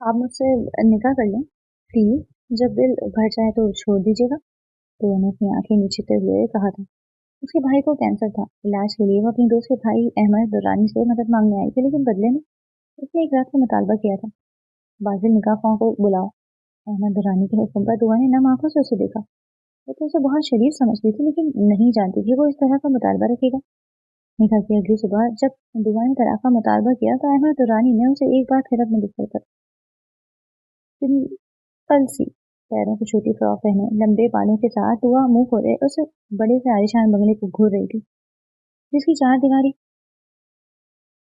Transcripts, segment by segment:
आप मुझसे निकाह कर लें प्लीज। जब दिल भर जाए तो छोड़ दीजिएगा। तो उन्होंने अपनी आंखें नीचते हुए कहा था। उसके भाई को कैंसर था। इलाज के लिए वो अपने दोस्त के भाई अहमद दुरानी से मदद मांगने आई थी, लेकिन बदले में उसने एक रात को मुतालबा किया था, बाजिल निकाह खां को बुलाओ। अहमद दुरानी के हुक्म पर दुआ ने नम आंखों से उसे देखा। वो तो उसे बहुत शरीफ समझती थी, लेकिन नहीं जानती थी वो इस तरह का मुतालबा रखेगा। निकाह की अगली सुबह जब दुआ ने तलाक का मुतालबा किया तो अहमद दुरानी ने उसे एक बार खिलत में दिखाकर सिंपल सी पैरों की छोटी फ्रॉक पहने लंबे बालों के साथ दुआ मुंह खोले उस बड़े से आलिशान बंगले को घूर रही थी, जिसकी चार दीवारी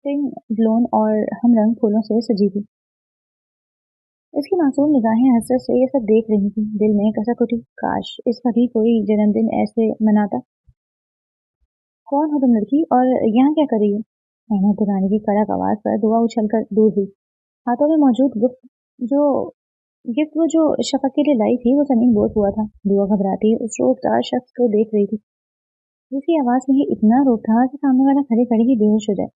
पिंक ब्लोन और हमरंग फूलों से सजी थी। इसकी मासूम निगाहें हसरत से ये सब देख रही थी। दिल में कसक उठी, काश इसका भी कोई जन्मदिन ऐसे मनाता। कौन हो तुम लड़की, और यहाँ क्या कर रही हो? अहमद दुरानी की कड़क आवाज पर दुआ उछलकर दूर हुई। हाथों में मौजूद गिफ्ट वो जो शफक के लिए लाई थी वो जमीन बोझ हुआ था। दुआ घबराती उस रोबदार शख्स को देख रही थी, जिसकी आवाज में ही इतना रोक था कि सामने वाला खड़े खड़े ही बेहोश हो जाए।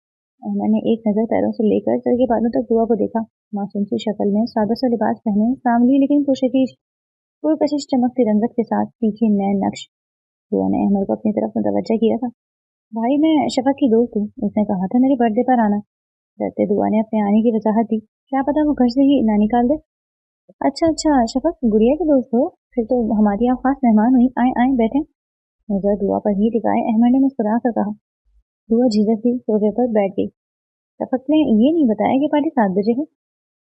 अहमद ने एक नजर पैरों से लेकर सर के बालों तक दुआ को देखा। मासूम सी शक्ल में सादा सा लिबास पहने, सांवली लेकिन पुरकशिश चमकती रंगत के साथ तीखे नए नक्श। दुआ ने अहमद को अपनी तरफ मुतवज्जा किया था। भाई, मैं शफक की दोस्त हूँ, उसने कहा था मेरे बर्थडे पर आना। डरते दुआ ने अपने आने की वजाहत दी। क्या पता वो घर से ही ना निकाल दे। अच्छा अच्छा, शफक गुड़िया के दोस्त हो? फिर तो हमारी आप खास मेहमान हुई। आए आए बैठे। नजर दुआ पर ही टिकाए अहमद ने मुस्कुरा कर कहा। दुआ झिझक दी सोफे पर बैठ गई। शफक ने ये नहीं बताया कि पार्टी 7 बजे है।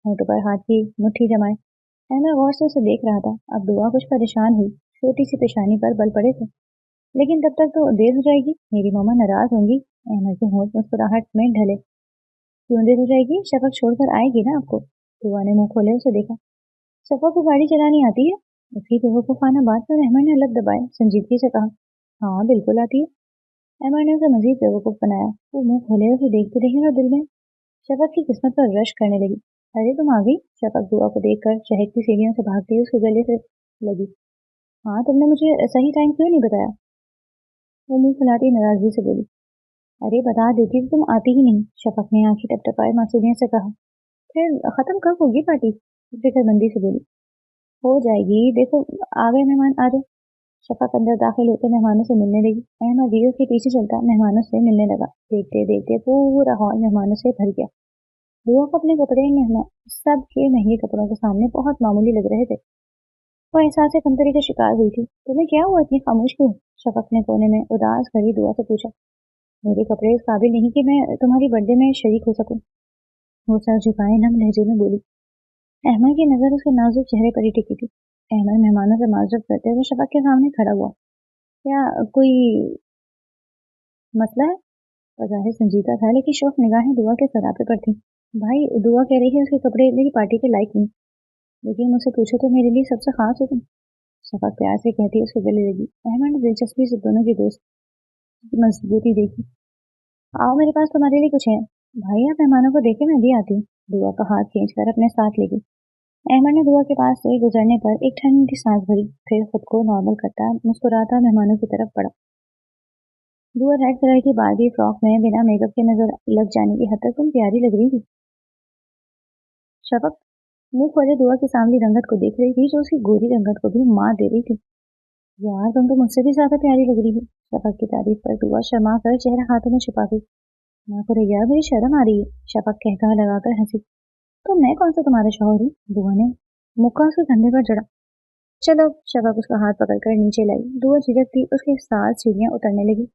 होठों पर हाथ की मुट्ठी जमाए अहमद गौर से उसे देख रहा था। अब दुआ कुछ परेशान हुई। छोटी सी पेशानी पर बल पड़े थे। लेकिन तब तक तो देर हो जाएगी, मेरी मामा नाराज होंगी। अहमद के होंठ मुस्कुराहट में ढले। क्यों देर हो जाएगी? शफक छोड़कर आएगी ना आपको। दुआ ने मुंह खोले उसे देखा। शफा को गाड़ी चलानी आती है? उसकी बेवकूफाना बात पर अहमद ने लब दबाए संजीदगी से कहा। हाँ बिल्कुल आती है। अहमद ने उसे मजीद बेवकूफ बनाया। वो मुंह खोले उसे देखती रही और दिल में शफक की किस्मत पर रश करने लगी। अरे तुम आ गई। शफक दुआ को देखकर चहकती सीढ़ियों से भागती उसके गले से लगी। हाँ, तुमने मुझे सही टाइम क्यों नहीं बताया? वो मुंह फुलाती नाराजगी से बोली। अरे बता देती तो तुम आती ही नहीं। शफक ने आंखें टपटपाए मासूमियत से कहा। फिर खत्म कब होगी पार्टी? फिक्रमंदी से बोली। हो जाएगी, देखो आ गए मेहमान, आ जाओ। शफक अंदर दाखिल होकर मेहमानों से मिलने लगी। अहमद भी उसके पीछे चलता मेहमानों से मिलने लगा। देखते देखते पूरा हॉल मेहमानों से भर गया। दुआ को अपने कपड़े मेहमान सबके महंगे कपड़ों के सामने बहुत मामूली लग रहे थे। वो एहसास कमतरी का शिकार हुई थी। तुम्हें क्या हुआ, इतनी खामोश क्यों? शफक ने कोने में उदास खड़ी दुआ से पूछा। मेरे कपड़े इस काबिल नहीं कि मैं तुम्हारी बर्थडे में शरीक हो सकूं। वो सर झुकाए नम लहजे में बोली। अहमद की नजर उसके नाजुक चेहरे पर ही टिकी थी। अहमद मेहमानों से माजरत करते हुए शफक के सामने खड़ा हुआ। क्या कोई मसला है? बज़ाहिर संजीदा था, लेकिन शौक निगाहें दुआ के सरापे पर थी। भाई, दुआ कह रही है उसके कपड़े मेरी पार्टी के लायक नहीं, लेकिन मुझसे पूछो तो मेरे लिए सबसे खास हो तुम। शफक प्यार से कहती उसके गले लगी। अहमद ने दिलचस्पी से दोनों की दोस्त की मजबूती देखी। आओ, मेरे पास तुम्हारे लिए कुछ है। भाई, आप मेहमानों को देखे, मैं भी आती हूँ। दुआ का हाथ खींचकर अपने साथ ले गई। अहमद ने दुआ के पास से गुजरने पर एक ठंडी सांस भरी, फिर खुद को नॉर्मल करता मुस्कुराता मेहमानों की तरफ बढ़ा। दुआ रेड कलर की बारबी फ्रॉक में बिना मेकअप के नजर लग जाने की हद तक तुम प्यारी लग रही थी। शफक मुंह खोले दुआ की सांवली रंगत को देख रही थी, जो उसकी गोरी रंगत को भी मात दे रही थी। यार, तुम तो मुझसे भी ज्यादा प्यारी लग रही हो। शफक की तारीफ पर दुआ शर्मा कर चेहरा हाथों में छुपा गई। मैं को यार, मेरी शर्म आ रही है। शफक कहका लगाकर हंसी। तो मैं कौन सा तुम्हारा शौहर हूँ? दुआ ने मुक्का उसके कंधे पर जड़ा। चलो। शफक उसका हाथ पकड़कर नीचे लाई। दुआ झिझकती उसके साथ सीढ़ियां उतरने लगी।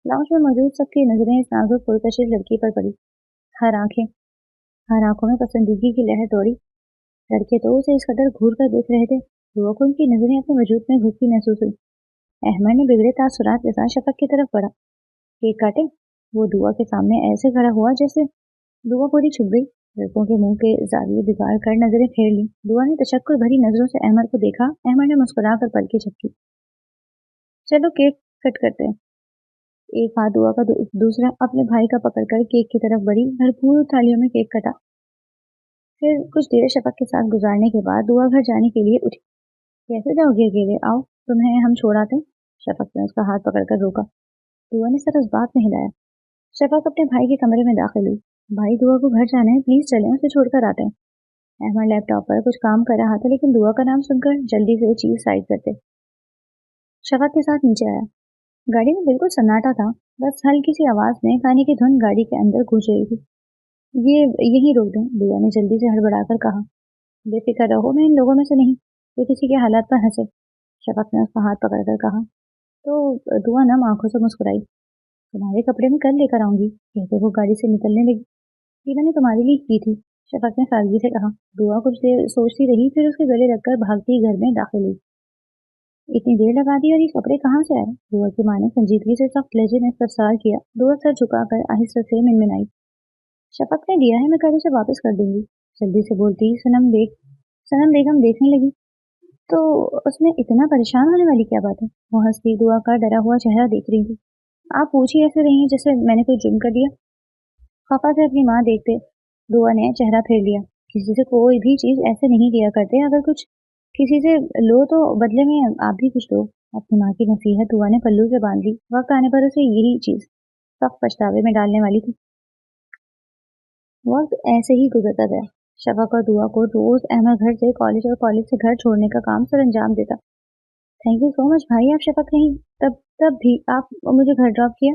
लाउंज में मौजूद सबकी नजरें इस नाजुक पुरकशिश लड़की पर पड़ी। हर आंखें हर आंखों में पसंदीदगी की लहर दौड़ी। लड़के तो उसे इस कदर घूर कर देख रहे थे, दुआ को उनकी नजरें अपने वजूद में घुसती महसूस हुई। अहमद ने बिगड़े तासुरात के साथ शफक की तरफ बढ़ा। केक काटे। वो दुआ के सामने ऐसे खड़ा हुआ जैसे दुआ पूरी छुप गई। लड़कों के मुंह के जाविये बिगाड़ कर नजरें फेर ली। दुआ ने तशक्कुर भरी नजरों से अहमद को देखा। अहमद ने मुस्कुरा कर पलकें झपकी। चलो केक कट करते हैं। एक हाथ दुआ का दूसरा अपने भाई का पकड़कर केक की तरफ बढ़ी। भरपूर थालियों में केक कटा। फिर कुछ देर शफक के साथ गुजारने के बाद दुआ घर जाने के लिए उठी। कैसे जाओगे अकेले? आओ, तुम्हें हम छोड़ आते हैं। शफक ने उसका हाथ पकड़कर रोका। दुआ ने सर उस बात में हिलाया। शफक अपने भाई के कमरे में दाखिल हुई। भाई, दुआ को घर जाना है, प्लीज चलें, उसे छोड़कर आते हैं। अहमद लैपटॉप पर कुछ काम कर रहा था, लेकिन दुआ का नाम सुनकर जल्दी से चीज साइड करते शफक के साथ नीचे आया। गाड़ी में बिल्कुल सन्नाटा था, बस हल्की सी आवाज में गाने की धुन गाड़ी के अंदर गूंज रही थी। ये यही रोक दें, दुआ ने जल्दी से हड़बड़ाकर कहा। बेफिक्र रहो, मैं इन लोगों में से नहीं जो किसी के हालात पर हंसे, शफक ने उसका हाथ पकड़कर कहा। तो दुआ नम आंखों से मुस्कुराई। तुम्हारे कपड़े में कल लेकर आऊंगी, कहते वो गाड़ी से निकलने लगी। ये मैंने तुम्हारे लिए की थी, शफक ने सादगी से कहा। दुआ कुछ देर सोचती रही, फिर उसके गले लगकर भागती घर में दाखिल हुई। इतनी देर लगा दी और ये कपड़े कहाँ से आए? दुआ की माँ ने संजीदगी से सख्त लहजे में इस्तफसार किया। दुआ सर झुकाकर आहिस्ता से मिनमिनाई। शफक ने दिया है, मैं कल उसे वापस कर दूंगी, जल्दी से बोलती सनम बेगम देखने लगी। तो उसमें इतना परेशान होने वाली क्या बात है? वो हंसती दुआ का डरा हुआ चेहरा देख रही थी। आप पूछ ही ऐसे रही हैं जैसे मैंने कोई जुर्म कर दिया। खफा से अपनी माँ देखते दुआ ने चेहरा फेर लिया। किसी से कोई भी चीज ऐसे नहीं लिया करते, अगर कुछ किसी से लो तो बदले में आप भी कुछ दो। अपनी माँ की नसीहत दुआ ने पल्लू से बांध ली। वक्त आने पर उसे यही चीज सख्त पछतावे में डालने वाली थी। वक्त ऐसे ही गुजरता गया। शफक और दुआ को रोज अहमद घर से कॉलेज और कॉलेज से घर छोड़ने का काम सर अंजाम देता। थैंक यू सो मच भाई, आप शफक नहीं, तब तब भी आप मुझे घर ड्रॉप किया।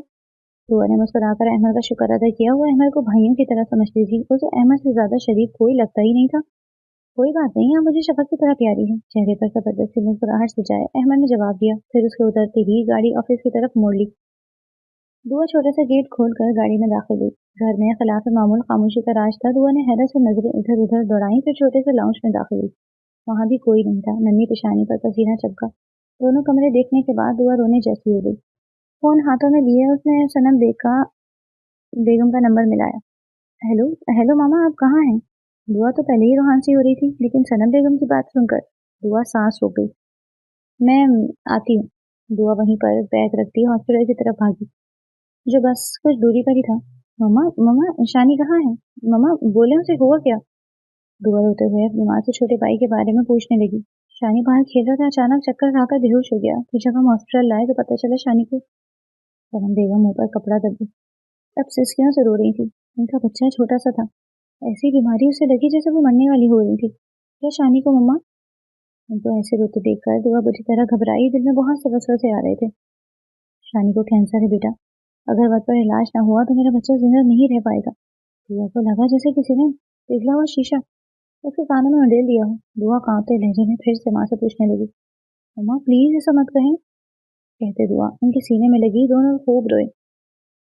दुआ ने मुस्कुराकर अहमद का शुक्र अदा किया। वो अहमद को भाइयों की तरह समझती थी, उसे अहमद से ज्यादा शरीफ कोई लगता ही नहीं था। कोई बात नहीं, आप मुझे शफक की तरह प्यारी है, चेहरे पर जबरदस्ती मुस्कुराहट सजाए अहमद ने जवाब दिया। फिर उसके उतरते ही गाड़ी ऑफिस की तरफ मोड़ ली। दुआ छोटा सा गेट खोलकर गाड़ी में दाखिल हुई। घर में खिलाफ मामूल खामोशी का राज था। दुआ ने हैरत से नजरें इधर उधर दौड़ाई, फिर छोटे से लाउंज में दाखिल हुई। वहां भी कोई नहीं था। नन्ही पेशानी पर पसीना चपका। दोनों कमरे देखने के बाद दुआ रोने जैसी हो गई। फोन हाथों में लिए उसने सनम बेगम का नंबर मिलाया। हेलो हेलो मामा, आप कहाँ हैं? दुआ तो पहले ही रोहानसी हो रही थी, लेकिन सनम बेगम की बात सुनकर दुआ सांस रोक गई। मैं आती हूँ। दुआ वहीं पर बैग रखती हॉस्पिटल की तरफ भागी, जो बस कुछ दूरी पर ही था। मम्मा मम्मा, शानी कहाँ है? मम्मा बोले, उसे हुआ क्या? दुआ रोते हुए अपनी माँ से छोटे भाई के बारे में पूछने लगी। शानी बाहर खेल रहा था, अचानक चक्कर खाकर बेहोश हो गया। फिर जब हम हॉस्पिटल लाए तो पता चला शानी को। सनम बेगम मुंह पर कपड़ा दब गई। अब सिसकियों से रो रही थी। उनका बच्चा छोटा सा था, ऐसी बीमारी उसे लगी जैसे वो मरने वाली हो रही थी। क्या शानी को मम्मा? उनको ऐसे रोते देखकर दुआ बुरी तरह घबराई। दिल में बहुत से वसवसे आ रहे थे। शानी को कैंसर है बेटा, अगर वक्त पर इलाज न हुआ तो मेरा बच्चा जिंदा नहीं रह पाएगा। दुआ को लगा जैसे किसी ने पिघला हुआ शीशा उसके कानों में उंडेल दिया हो। दुआ कांपते लहजे में फिर से माँ से पूछने लगी। मम्मा प्लीज ऐसा मत कहें, कहते दुआ उनके सीने में लगी। दोनों खूब रोए।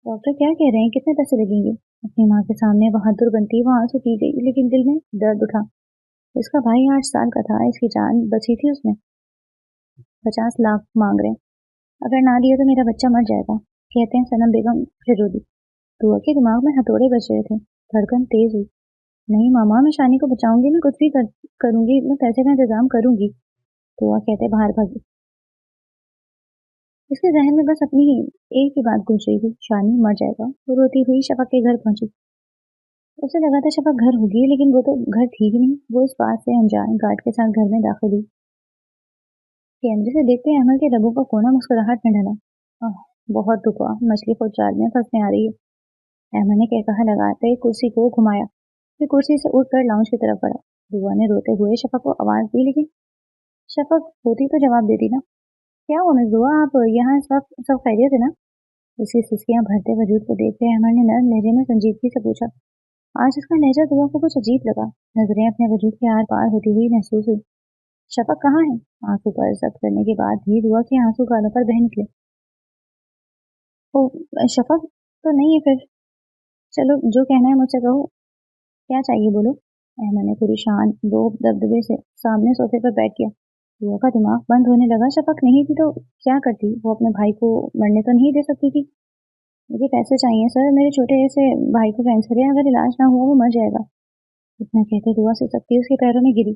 डॉक्टर क्या कह रहे हैं, कितने पैसे लगेंगे? अपनी माँ के सामने बहादुर बनती वो आंसू पी गई, लेकिन दिल में दर्द उठा। इसका भाई 8 साल का था, इसकी जान बची थी उसमें। 50 लाख मांग रहे हैं, अगर ना दिया तो मेरा बच्चा मर जाएगा, कहते हैं सनम बेगम फिर रो दी। दुआ के दिमाग में हथौड़े बज रहे थे। धड़कन तेज हुई। नहीं मामा, मैं शानी को बचाऊंगी, मैं कुछ भी करूंगी, मैं पैसे का इंतजाम करूंगी, दुआ कहते बाहर भागी। इसके जहन में बस अपनी एक ही बात गूंज रही थी, शानी मर जाएगा। वो रोती हुई शफक के घर पहुंची। उसे लगा था शफक घर होगी, लेकिन वो तो घर थी ही नहीं। वो इस बात से अनजान गार्ड के साथ घर में दाखिल हुई। कैमरे से देखते ही अहमद के लबों का कोना मुस्कुराहट में ढला। आह, बहुत दुख हुआ, मछली को जाल में फंसने आ रही है, अहमद ने कह कहा लगाते कुर्सी को घुमाया। फिर कुर्सी से उठकर लाउंज की तरफ बढ़ा। बुआ ने रोते हुए शफक को आवाज दी, लेकिन शफक होती तो जवाब देती ना। क्या हुआ मिस बुआ, आप यहाँ सब सब खैरियत है ना? उसकी सिसकियां भरते वजूद को देखते अहमद ने नर्म लहजे में संजीदगी से पूछा। आज इसका लहजा दुआ को कुछ अजीब लगा। नजरें अपने वजूद के आर पार होती हुई महसूस हुई। शफक कहाँ है? आंसू पर जब्त करने के बाद भी दुआ के आंसू गालों पर बह निकले। ओ शफक तो नहीं है फिर? चलो जो कहना है मुझसे कहो, क्या चाहिए बोलो। अहमद ने पूरी शान लोभ दबदबे से सामने सोफे पर बैठ गया। बुआ का दिमाग बंद होने लगा। शफक नहीं थी तो क्या करती? वो अपने भाई को मरने तो नहीं दे सकती थी। मुझे पैसे चाहिए सर, मेरे छोटे ऐसे भाई को कैंसर है, अगर इलाज ना हुआ वो मर जाएगा। इतना कहते दुआ से सकती उसके पैरों में गिरी।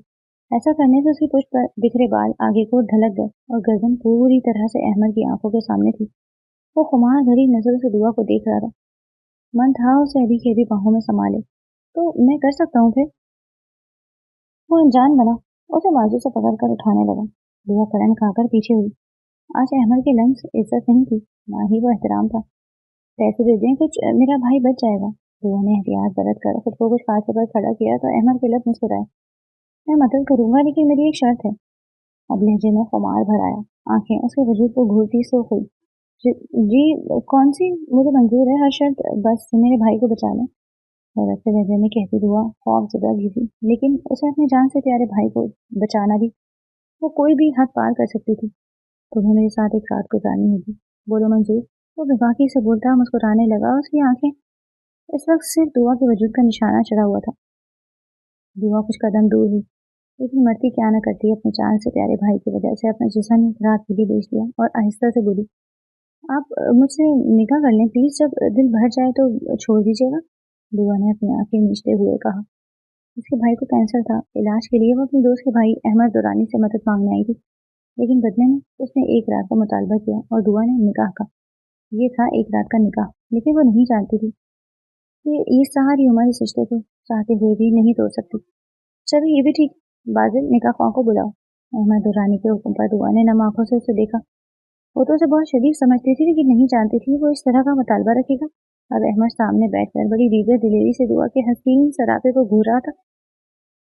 ऐसा करने से उसकी पुष्ट पर बिखरे बाल आगे को ढलक गए और गर्दन पूरी तरह से अहमद की आंखों के सामने थी। वो खुमार भरी नजरों से दुआ को देख रहा था। मन था उसे अभी के अभी बाहों में संभाले। तो मैं कर सकता हूँ फिर? वो अनजान बना, उसे बाजू से पकड़कर उठाने लगा। दुआ कड़न खाकर पीछे हुई। आज अहमद के लफ्ज इज्जत नहीं थी, ना ही वो एहतराम था। पैसे दे दें कुछ, मेरा भाई बच जाएगा। दुआ ने एहतियात बरत कर खुद को कुछ फासले पर खड़ा किया तो अहमद के लब मुस्कुराए। मैं मदद करूंगा, लेकिन मेरी एक शर्त है। अब लहजे में खुमार भर आया, आंखें उसके वजूद को घूरती सो हुई। जी कौन सी? मुझे मंजूर है हर शर्त, बस मेरे भाई को बचा लें। रखते लहजे में कहती दुआ खौफ ज़दा भी थी, लेकिन उसे अपनी जान से प्यारे भाई को बचाना भी। वो कोई भी हद पार कर सकती थी। तुम्हें मेरे साथ एक रात गुजारनी होगी, बोलो मंजूर। वो बेबाकी से बोलता मुस्कुराने लगा। उसकी आंखें इस वक्त सिर्फ दुआ के वजूद का निशाना चढ़ा हुआ था। दुआ कुछ कदम दूर हुई, लेकिन मरती क्या न करती अपनी जान से प्यारे भाई की वजह से अपना जिस्म रात के लिए बेच दिया। और आहिस्ता से बोली, आप मुझसे निकाह कर लें प्लीज, जब दिल भर जाए तो छोड़ दीजिएगा। दुआ ने अपनी आंखें मीचते हुए कहा। उसके भाई को कैंसर था, इलाज के लिए वो अपने दोस्त के भाई अहमद दुरानी से मदद मांगने आई थी, लेकिन बदले में उसने एक रात का मुतालबा किया और दुआ ने निकाह का। ये था एक रात का निकाह, लेकिन वो नहीं जानती थी कि ये सारी उम्र इस रिश्ते को चाहते हुए भी नहीं तोड़ सकती। चलो ये भी ठीक, बाजिल निकाह ख्वाह को बुलाओ। अहमद दुरानी के हुक्म पर दुआ ने नम आंखों से उसे देखा। वो तो उसे बहुत शरीफ समझती थी, लेकिन नहीं जानती थी वो इस तरह का मुतालबा रखेगा। अब अहमद सामने बैठकर बड़ी रीझ दिलेरी से दुआ के हसीन सरापे को घूर रहा था।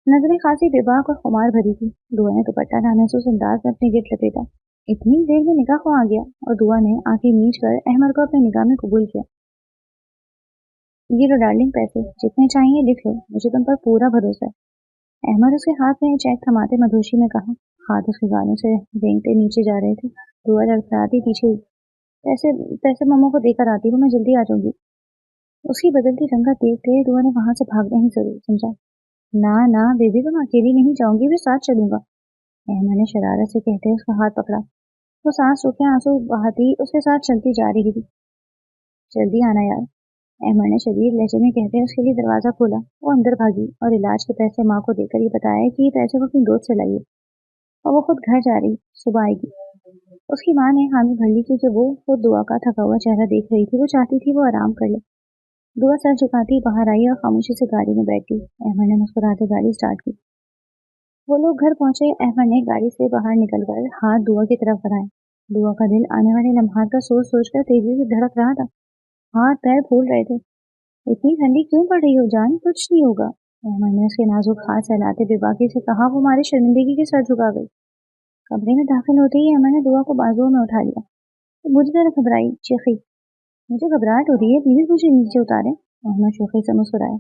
नजरें खासी बेबाक और खुमार भरी थी। दुआ ने दुपट्टा नामहसूस अंदाज में अपने गिर्द लपेटा। इतनी देर में निकाह ख्वाह आ गया, और दुआ ने आंखें मीच कर अहमद को अपने निगाह में कबूल किया। ये लो डार्लिंग पैसे, जितने चाहिए लिख लो, मुझे तुम पर पूरा भरोसा है। अहमद उसके हाथ में चेक थमाते मधोशी में कहा। हाथ उसके गालों से रेंगते नीचे जा रहे थे। दुआ लड़खड़ाती पीछे हुई। पैसे पैसे मम्मा को देकर आती हूँ, मैं जल्दी आ जाऊंगी। उसकी बदलती रंगत देखते दुआ ने वहां से भागना ही जरूर समझा। ना ना बेबी, तुम अकेली नहीं जाऊंगी, मैं साथ चलूंगा। अहमद ने शरारत से कहते उसका हाथ पकड़ा। वो सांस रोके आंसू बहाती उसके साथ चलती जा रही थी। जल्दी आना यार, अहमद ने शदीद लहजे में कहते उसके लिए दरवाजा खोला। वो अंदर भागी और इलाज के पैसे माँ को देकर ये बताया कि ये पैसे वो अपनी दोस्त से लाइए, और वो खुद घर जा रही, सुबह आएगी। उसकी माँ ने हामी भर ली, क्योंकि वो खुद दुआ का थका हुआ चेहरा देख रही थी। वो चाहती थी वो आराम कर ले। दुआ सर झुकाती बाहर आई और खामोशी से गाड़ी में बैठ गई। अहमद ने मुस्कुराते गाड़ी स्टार्ट की। वो लोग घर पहुंचे। अहमद ने गाड़ी से बाहर निकलकर हाथ दुआ की तरफ बढ़ाए। दुआ का दिल आने वाले लम्हात का सोच सोचकर तेजी से धड़क रहा था। हाथ पैर फूल रहे थे। इतनी ठंडी क्यों पड़ रही हो जान, कुछ नहीं होगा। अहमद ने उसके नाजुक हाथ सहलाते बेबाकी से कहा। वो हमारे शर्मिंदगी के सर झुका गई। कमरे में दाखिल होते ही अहमद ने दुआ को बाजुओं में उठा लिया। तो बुरी तरह घबराई, चीखी, मुझे घबराहट हो रही है, प्लीज मुझे नीचे उतारे। अहमद शोखी से मुस्कुराया।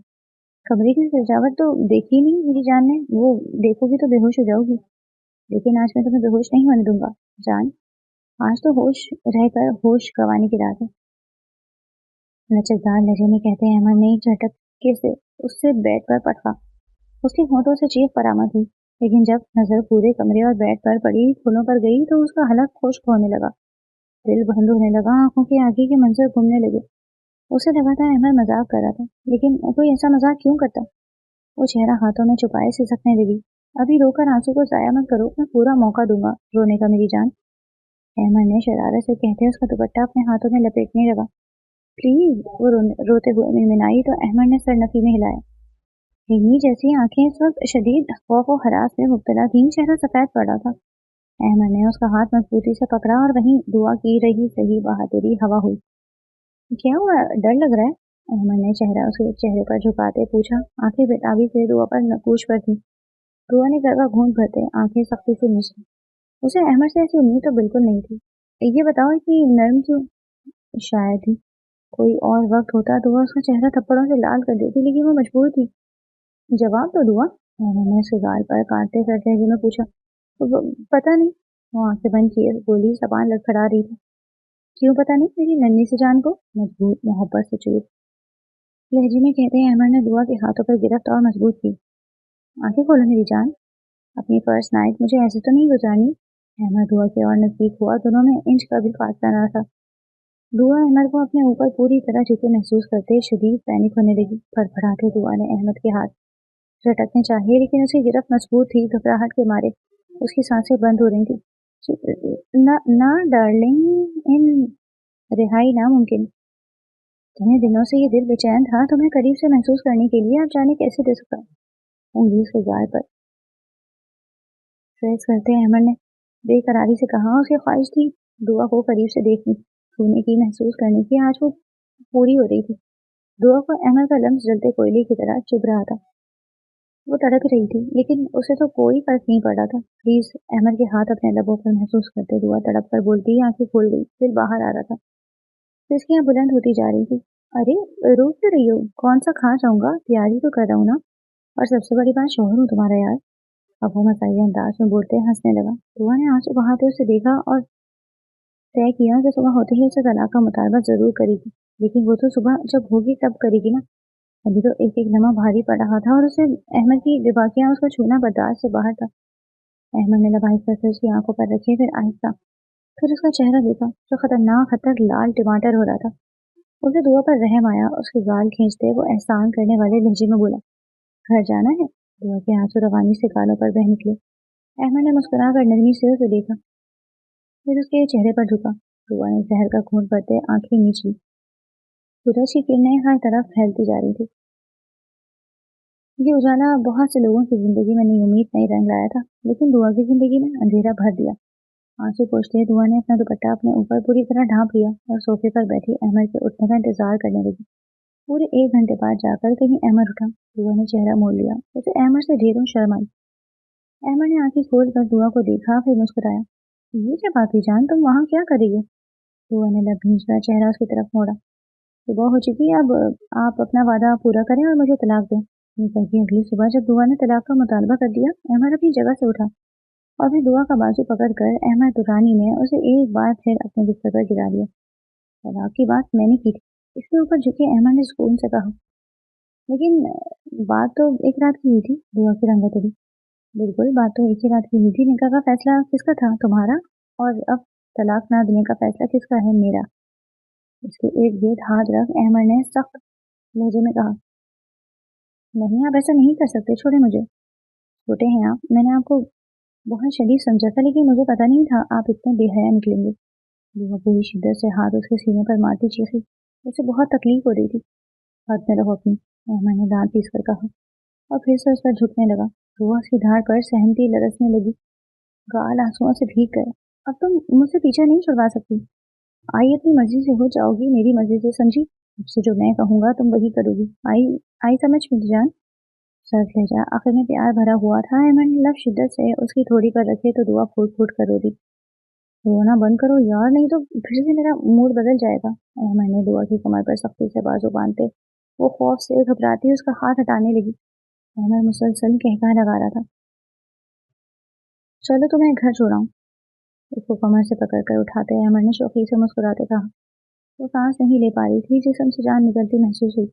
कमरे की सजावट तो देखी नहीं मेरी जान ने, वो देखोगी तो बेहोश हो जाओगी। लेकिन आज मैं तुम्हें बेहोश नहीं होने दूंगा जान। आज तो होश रहकर होश गंवाने की रात है। लचकदार लहजे में कहते अहमद ने झटके से उससे बेड पर पटका। उसके होठों से चीख बरामद हुई, लेकिन जब नजर पूरे कमरे और बेड पर पड़ी फूलों पर गई तो उसका हलक खुश्क होने लगा। दिल बंद होने लगा, आंखों के आगे के मंजर घूमने लगे। उसे लगा था अहमद मजाक कर रहा था, लेकिन कोई ऐसा मजाक क्यों करता। वो चेहरा हाथों में छुपाए सिसकने लगी। अभी रोकर आंसू को जाया मत करो, मैं पूरा मौका दूंगा रोने का मेरी जान। अहमद ने शरारत से कहते उसका दुपट्टा अपने हाथों में लपेटने लगा। प्लीज, वो रोते हुए मिनमिनाई तो अहमद ने सर नफी में हिलाया। हिरनी जैसी आंखें इस वक्त शदीद खौफ और हरास में मुब्तला थीं, चेहरा सफेद पड़ा था। अहमद ने उसका हाथ मजबूती से पकड़ा और वहीं दुआ की रही सही बहादुरी हवा हुई। क्या हुआ, डर लग रहा है? अहमद ने चेहरा उसके चेहरे पर झुकाते पूछा। आंखें बेताबी से दुआ पर नकूश पर थी। दुआ ने गर्वा घूंट भरते आंखें सख्ती से मीची। उसे अहमद से ऐसी उम्मीद तो बिल्कुल नहीं थी। ये बताओ कि नर्म क्यों? शायद ही कोई और वक्त होता तो वह उसका चेहरा थप्पड़ों से लाल कर देती, लेकिन वो मजबूर थी। जवाब तो दुआ, अहमद ने उसके गाल पर काटते सर लहजे में पूछा। तो पता नहीं, वो आंखें बंद किए बोली, जबान लड़खड़ा रही थी। क्यों पता नहीं मेरी नन्ही सी जान को? मजबूत मोहब्बत से चूर लहजे में कहते हैं अहमद ने दुआ के हाथों पर गिरफ्त और मजबूत की। आंखें खोलो मेरी जान, अपनी फर्स्ट नाइट मुझे ऐसे तो नहीं गुजारनी। अहमद दुआ के और नजदीक हुआ, दोनों में इंच का भी फासला न था। दुआ अहमद को अपने ऊपर पूरी तरह झुके महसूस करते शदीद पैनिक होने लगी। फड़फड़ाते दुआ ने अहमद के हाथ झटकने चाहिए, लेकिन उसकी गिरफ्त मजबूत थी। घबराहट के मारे उसकी सांसें बंद हो रही थी। ना ना डार्लिंग, इन रिहाई नामुमकिन। इतने दिनों से ये दिल बेचैन था तुम्हें करीब से महसूस करने के लिए, आप जाने कैसे दे सकता। उंगली उसके गाल पर प्रेस करते अहमद ने बेकरारी से कहा। उसकी ख्वाहिश थी दुआ को करीब से देखने, छूने की, महसूस करने की। आज वो पूरी हो रही थी। दुआ को अहमद का लम्स जलते कोयले की तरह चुभ रहा था। वो तड़प रही थी, लेकिन उसे तो कोई फर्क नहीं पड़ रहा था। प्लीज, अहमद के हाथ अपने लबों पर महसूस करते दुआ तड़प कर बोलती ही आंखें खोल गई, दिल बाहर आ रहा था। सिसकियां बुलंद होती जा रही थी। अरे, रो क्यों रही हो? कौन सा खा जाऊंगा, तैयारी तो कर रहा हूँ ना। और सबसे बड़ी बात, शोहर हूँ तुम्हारा यार। अब वो मसाई अंदाज में बोलते हंसने लगा। दुआ ने आंसू बहाते उसे देखा और तय किया कि सुबह होते ही उसे तलाक का मुतालबा जरूर करेगी, लेकिन वो तो सुबह जब होगी तब करेगी ना। अभी तो एक एक लम्हा भारी पड़ रहा था और उसे अहमद की बेबाकियां उसका छूना बर्दाश्त से बाहर था। अहमद ने लबाई कर उसकी आंखों पर रखे, फिर आहिस्ता, फिर उसका चेहरा देखा जो खतरनाक हद तक लाल टमाटर हो रहा था। उसे दुआ पर रहम आया। उसके गाल खींचते वो एहसान करने वाले लहजे में बोला, घर जाना है? दुआ के आंसू रवानी से गालों पर बह निकले। अहमद ने मुस्कुरा कर नरमी से उसे देखा, फिर उसके चेहरे पर झुका। दुआ ने जहर का घूंट भरते आंखें नीच ली। सूरज की किरणें हर तरफ फैलती जा रही थी। ये उजाला बहुत से लोगों की जिंदगी में नई उम्मीद, नई रंग लाया था, लेकिन दुआ की जिंदगी में अंधेरा भर दिया। आंसू पोंछते दुआ ने अपना दुपट्टा अपने ऊपर पूरी तरह ढांप लिया और सोफे पर बैठी अहमद के उठने का इंतजार करने लगी। पूरे 1 घंटे बाद जाकर कहीं अहमद उठा। दुआ ने चेहरा मोड़ लिया। उसे अहमद से ढेरों शर्म आई। अहमद ने आंखें खोल कर दुआ को देखा, फिर मुस्कुराया। ये क्या बात हुई जान, तुम वहाँ क्या कर रही हो? दुआ ने लब भींचकर चेहरा उसकी तरफ मोड़ा। सुबह हो चुकी है, अब आप अपना वादा पूरा करें और मुझे तलाक दें। ये कही अगली सुबह जब दुआ ने तलाक का मुतालबा कर दिया, अहमद अपनी जगह से उठा और फिर दुआ का बाजू पकड़कर अहमद दुरानी ने उसे एक बार फिर अपने बिस्तर पर गिरा दिया। तलाक की बात मैंने की थी, इसके ऊपर झुके अहमद ने सुकून से कहा। लेकिन बात तो एक रात की हुई थी। दुआ की रंगत उड़ी। बिल्कुल, बात तो एक ही रात की हुई थी। निकाह का फैसला किसका था? तुम्हारा। और अब तलाक ना देने का फैसला किसका है? मेरा। उसके इर्द गिर्द हाथ रख अहमद ने सख्त लहजे में कहा, नहीं, आप ऐसा नहीं कर सकते, छोड़े मुझे। छोटे हैं आप, मैंने आपको बहुत शरीफ समझा था, लेकिन मुझे पता नहीं था आप इतने बेहया निकलेंगे। वो पूरी शिद्दत से हाथ उसके सीने पर मारती चीखी। उसे बहुत तकलीफ हो रही थी। हाथ में रहो अपनी, मैंने दांत पीस कर कहा और फिर से उस पर झुकने लगा। रुआ उसकी धार पर सहमती लरसने लगी। गाल आंसुओं से भीग गए। अब तुम मुझसे पीछा नहीं छुड़वा सकती। आई अपनी मर्जी से हो जाओगी, मेरी मर्जी से, समझी? मुझसे जो मैं कहूंगा तुम वही करोगी। आई आई समझ मेरी जान। सर्द लहजा आखिर में प्यार भरा हुआ था। अहमद ने लब शिद्दत से उसकी थोड़ी पर रखे तो दुआ फूट फूट कर रो दी। रोना बंद करो यार, नहीं तो फिर से मेरा मूड बदल जाएगा। अहमद ने दुआ की कमर पर सख्ती से बाजू बांधते वो खौफ से घबराती उसका हाथ हटाने लगी। अहमद मुसलसल कहका लगा रहा था, चलो तुम्हें घर छोड़ाऊं। उसको कमर से पकड़कर उठाते अहमद ने शौकी से मुस्कुराते कहा। वो सांस नहीं ले पा रही थी, जिसम से जान निकलती महसूस हुई।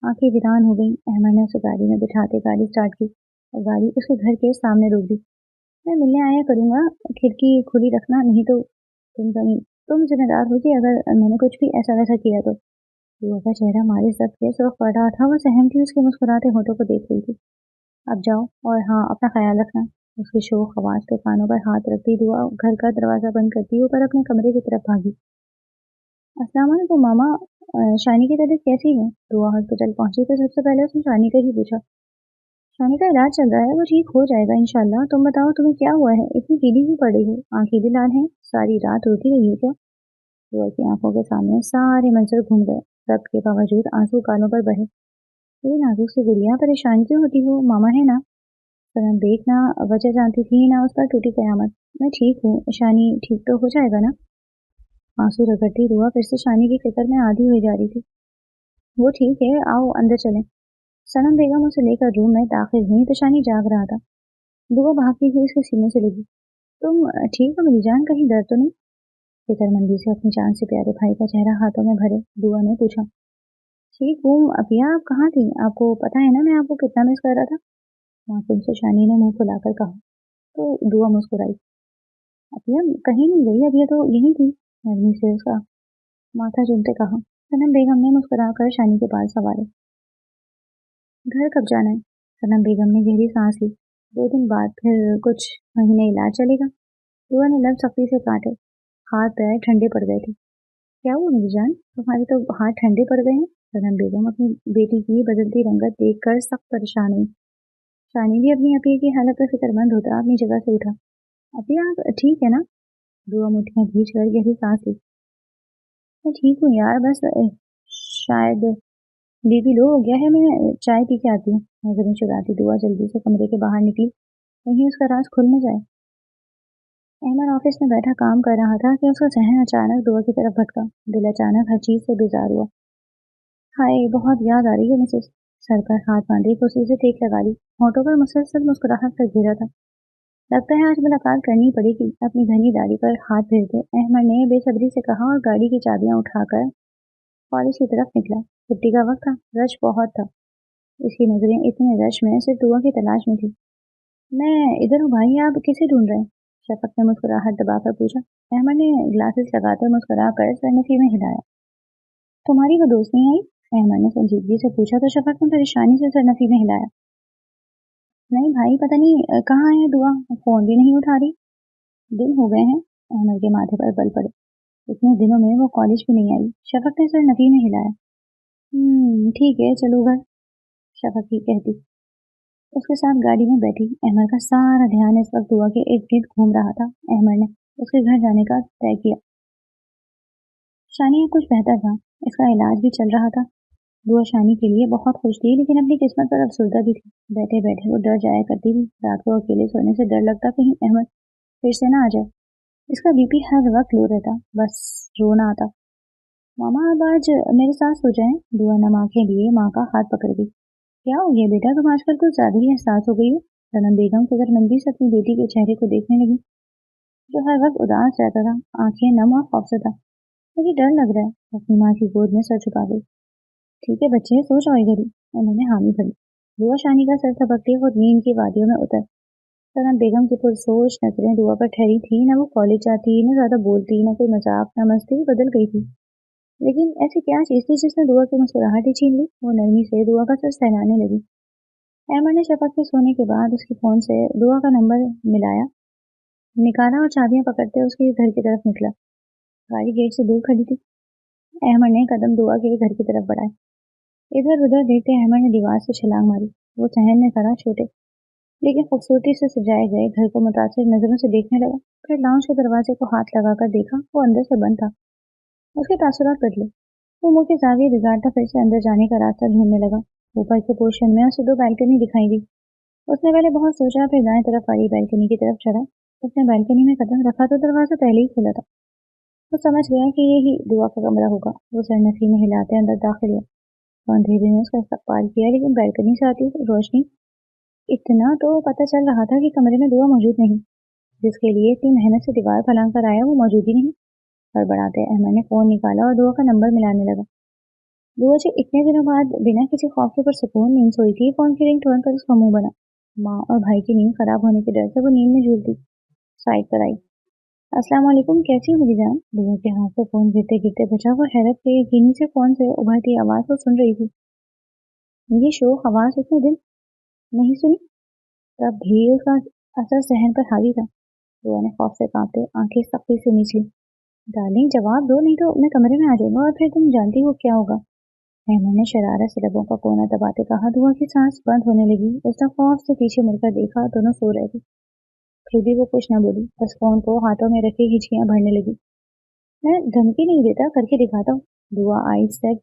आंखें वीरान हो गई। अहमद ने उसे गाड़ी में बिठाते गाड़ी स्टार्ट की और गाड़ी उसके घर के सामने रोक दी। मैं मिलने आया करूंगा, खिड़की खुली रखना, नहीं तो तुम जिम्मेदार होगी अगर मैंने कुछ भी ऐसा वैसा किया तो। युवा का चेहरा मारे जब्त के सुर्ख पड़ रहा था। वो सहम थी उसके मुस्कुराते होठों को देख रही थी। अब जाओ, और हाँ, अपना ख्याल रखना। उसकी शोख आवाज पे कानों पर हाथ रखती दुआ घर का दरवाजा बंद करती ऊपर अपने कमरे की तरफ भागी। अस्सलाम वालेकुम मामा। शानी की तबीयत कैसी है? दुआ हॉस्पिटल पहुंची तो सबसे पहले उसने शानी का ही पूछा। शानी का इलाज चल रहा है, वो ठीक हो जाएगा इंशाल्लाह। तुम बताओ तुम्हें क्या हुआ है, इतनी पीली क्यों पड़ रही हो? आंखें भी लाल हैं, सारी रात रोती रही हो क्या? दुआ की आंखों के सामने सारे मंजर घूम गए। रब्त के बावजूद आंसू कानों पर बहे। ये नाजुक सी गुड़िया, परेशान क्यों होती हो? मामा है ना? सनम देखना, वजह जानती थी ना, उस पर टूटी कयामत। मैं ठीक हूँ, शानी ठीक तो हो जाएगा ना? आंसू रगड़ती दुआ फिर से शानी की फिक्र में आधी हुई जा रही थी। वो ठीक है, आओ अंदर चलें। सनम बेगम उसे लेकर रूम में दाखिल हुई तो शानी जाग रहा था। दुआ भागती हुई उसके सीने से लगी। तुम ठीक हो मेरी जान, कहीं दर्द तो नहीं? फिक्रमंदी से अपनी जान से प्यारे भाई का चेहरा हाथों में भरे दुआ ने पूछा। ठीक हूँ अपिया, आप कहाँ थी? आपको पता है ना मैं आपको कितना मिस कर रहा था। मासूम से शानी ने मुंह फुलाकर कहा तो दुआ मुस्कुराई। अपिया कहीं नहीं गई, अब ये तो यहीं थी, नरमी से उसका माथा चूमते कहा। सनम बेगम ने मुस्कुराकर शानी के पास सवारे। घर कब जाना है? सनम बेगम ने गहरी सांस ली। 2 दिन बाद, फिर कुछ महीने इलाज चलेगा। दुआ ने लब सख्ती से काटे। हाथ पैर ठंडे पड़ गए थे। क्या हुआ मेरी जान, तुम्हारे तो हाथ ठंडे पड़ गए हैं। सनम बेगम अपनी बेटी की बदलती रंगत देखकर सख्त परेशान हुई। शानी भी अपनी अपी की हालत पर फिक्रमंद होता अपनी जगह से उठा। अभी आप ठीक है ना? दुआ मुठ्ठियां भींच कर गहरी सांस ली। मैं ठीक हूँ यार, बस शायद बीपी लो हो गया है, मैं चाय पी के आती हूँ। नजरें चुराती दुआ जल्दी से कमरे के बाहर निकली, कहीं उसका राज खुल न जाए। अहमद ऑफिस में बैठा काम कर रहा था कि उसका जहन अचानक दुआ की तरफ भटका। दिल अचानक हर चीज से बेजार हुआ। हाय, बहुत याद आ रही है मिसेस। सर पर हाथ बांधे कुर्सी से टेक लगा ली, होठों पर मुसलसल मुस्कुराहट का घेरा था। लगता है आज मुलाकात करनी पड़ेगी। अपनी घनी दाढ़ी पर हाथ फेरते अहमद ने बेसब्री से कहा और गाड़ी की चाबियां उठाकर कॉलेज की तरफ निकला। छुट्टी का वक्त था, रश बहुत था। इसकी नजरें इतने रश में सिर्फ दुआ की तलाश में थी। मैं इधर हूँ भाई, आप किसे ढूंढ रहे हैं? शफक ने मुस्कुराहट दबाकर पूछा। अहमद ने ग्लासेस लगाकर मुस्कुरा कर सरनखी में हिलाया। तुम्हारी वो दोस्त नहीं आई? अहमद ने संजीदगी से पूछा तो शफक ने परेशानी से सरनखी में हिलाया। नहीं भाई, पता नहीं कहाँ है दुआ, फोन भी नहीं उठा रही। दिन हो गए हैं। अहमद के माथे पर बल पड़े। इतने दिनों में वो कॉलेज भी नहीं आई। शफक ने सरनखी में हिलाया। ठीक है, चलो घर, शफक ही कहती। उसके साथ गाड़ी में बैठी। अहमद का सारा ध्यान इस वक्त दुआ के इर्द गिर्द घूम रहा था। अहमद ने उसके घर जाने का तय किया। शानी अब कुछ बेहतर था, इसका इलाज भी चल रहा था। दुआ शानी के लिए बहुत खुश थी, लेकिन अपनी किस्मत पर अफसुर्दा भी थी। बैठे बैठे वो डर जाया करती थी। रात को अकेले सोने से डर लगता कहीं अहमद फिर से ना आ जाए। इसका बीपी हर वक्त लो रहता, बस रोना आता। मामा अब आज मेरे साथ सो जाएं। दुआ नम आंखें लिए माँ का हाथ पकड़ गई। क्या हो गया बेटा, तुम आजकल कुछ ज्यादा ही एहसास हो गई हो। सनम बेगम फिक्रमंदी से अपनी बेटी के चेहरे को देखने लगी, जो हर वक्त उदास रहता था, आंखें नम और खौफजदा। मुझे डर लग रहा है, अपनी माँ की गोद में सर छुपा गई। ठीक है बच्चे, सो जाओ इधर ही, उन्होंने हामी भरी। दुआ शानी का सर थपकते खुद नींद की वादियों में उतर। सनम बेगम की पुरसोच नजरें दुआ पर ठहरी थी। न वो कॉलेज जाती, न ज्यादा बोलती, न कोई मजाक, न मस्ती, बदल गई थी। लेकिन ऐसी क्या चीज थी जिसने दुआ की मुस्कुराहट ही छीन ली? वो नरमी से दुआ का सर सहलाने लगी। अहमद ने शफक के सोने के बाद उसके फोन से दुआ का नंबर मिलाया, निकाला और चाबियां पकड़ते उसके घर की तरफ निकला। गाड़ी गेट से दूर खड़ी थी। अहमद ने कदम दुआ के घर की तरफ बढ़ाए। इधर उधर देखते अहमद ने दीवार से छलांग मारी। वो सहन में खड़ा छोटे लेकिन खूबसूरती से सजाए गए घर को मुतासिर नजरों से देखने लगा। फिर लाउंज के दरवाजे को हाथ लगाकर देखा, वो अंदर से बंद था। उसके तासुरात बदले। वो मुंह के जाविये बिगाड़ता फिर से अंदर जाने का रास्ता ढूंढने लगा। ऊपर के पोर्शन में उसे दो बैल्कनी दिखाई दी। उसने पहले बहुत सोचा, फिर दाएं तरफ वाली बैल्कनी की तरफ चढ़ा। उसने बैल्कनी में कदम रखा तो दरवाजा पहले ही खुला था। वो समझ गया कि यही दुआ का कमरा होगा। वो सरनखी में हिलाते अंदर दाखिल हुआ। अंधेरे ने उसका इस्तकबाल किया, लेकिन बैल्कनी से आती रोशनी इतना तो पता चल रहा था कि कमरे में दुआ मौजूद नहीं। जिसके लिए इतनी मेहनत से दीवार फलांग कर आया, वो मौजूद ही नहीं। हड़बड़ाते अहमद ने फोन निकाला और दुआ का नंबर मिलाने लगा। दुआ जी इतने दिनों बाद बिना किसी खौफ के ऊपर सुकून नींद सोई थी। फोन की रिंग तुरंत कर उसका मुंह बना। माँ और भाई की नींद खराब होने के डर से वो नींद में झूलती साइड पर आई। अस्सलाम वालेकुम, कैसी हो मेरी जान? दुआ के हाथ से फोन गिरते गिरते बचा। वो हैरत से यकीनी से फोन से उभरती आवाज को सुन रही थी। ये शोक आवाज उसने दिल नहीं सुनी, तब भी उसका असर सहन पर हावी था। दुआ ने खौफ से कांपते आंखें सख्ती से नीच ली। डार्लिंग जवाब दो, नहीं तो मैं कमरे में आ जाऊंगा और फिर तुम जानती हो क्या होगा। अहमद ने शरारत से लबों का कोना दबाते कहा। दुआ की सांस बंद होने लगी। उसने खौफ से पीछे मुड़कर देखा, दोनों सो रहे थे। फिर भी वो कुछ न बोली, बस फोन को हाथों में रखे हिचकियां भरने लगी। मैं धमकी नहीं देता, करके दिखाता हूँ। दुआ आई सेड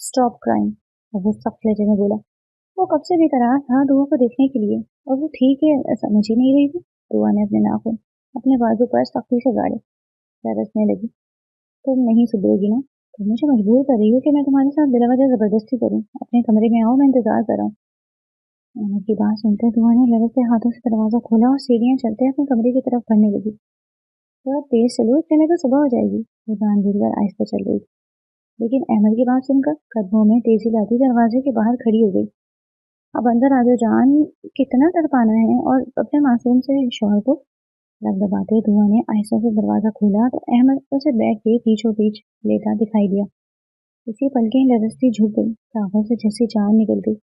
स्टॉप क्राइम, और वो सख्त लहजे में बोला। वो कब से बेकरार था दुआ को देखने के लिए, और वो ठीक है समझ ही नहीं रही थी। दुआ ने अपने नाखून अपने बाजू पर सख्ती से गाड़े, तरसने लगी। तुम नहीं सुधरोगी ना? तुम मुझे मजबूर कर रही हो कि मैं तुम्हारे साथ बिलावजह जबरदस्ती करूं। अपने कमरे में आओ, मैं इंतजार कर रहा हूँ। अहमद की बात सुनते दुआ ने लड़कते हाथों से दरवाजा खोला और सीढ़ियां चलते अपने कमरे की तरफ बढ़ने लगी। थोड़ा तेज चलो, इतने में तो सुबह हो जाएगी। वो जान भूलकर आहिस्ता चल रही थी, लेकिन अहमद की बात सुनकर कदमों में तेजी लाती दरवाजे के बाहर खड़ी हो गई। अब अंदर आ जाओ जान, कितना तड़पाना है। और अपने मासूम से शौहर को लग दबाते धुआं ने आहिस्ता से दरवाजा खोला तो अहमद उसे बैठ के पीछों पीछ लेटा दिखाई दिया। उसी पल के लरसती झुक गई, आंखों से जैसी जान निकल गई।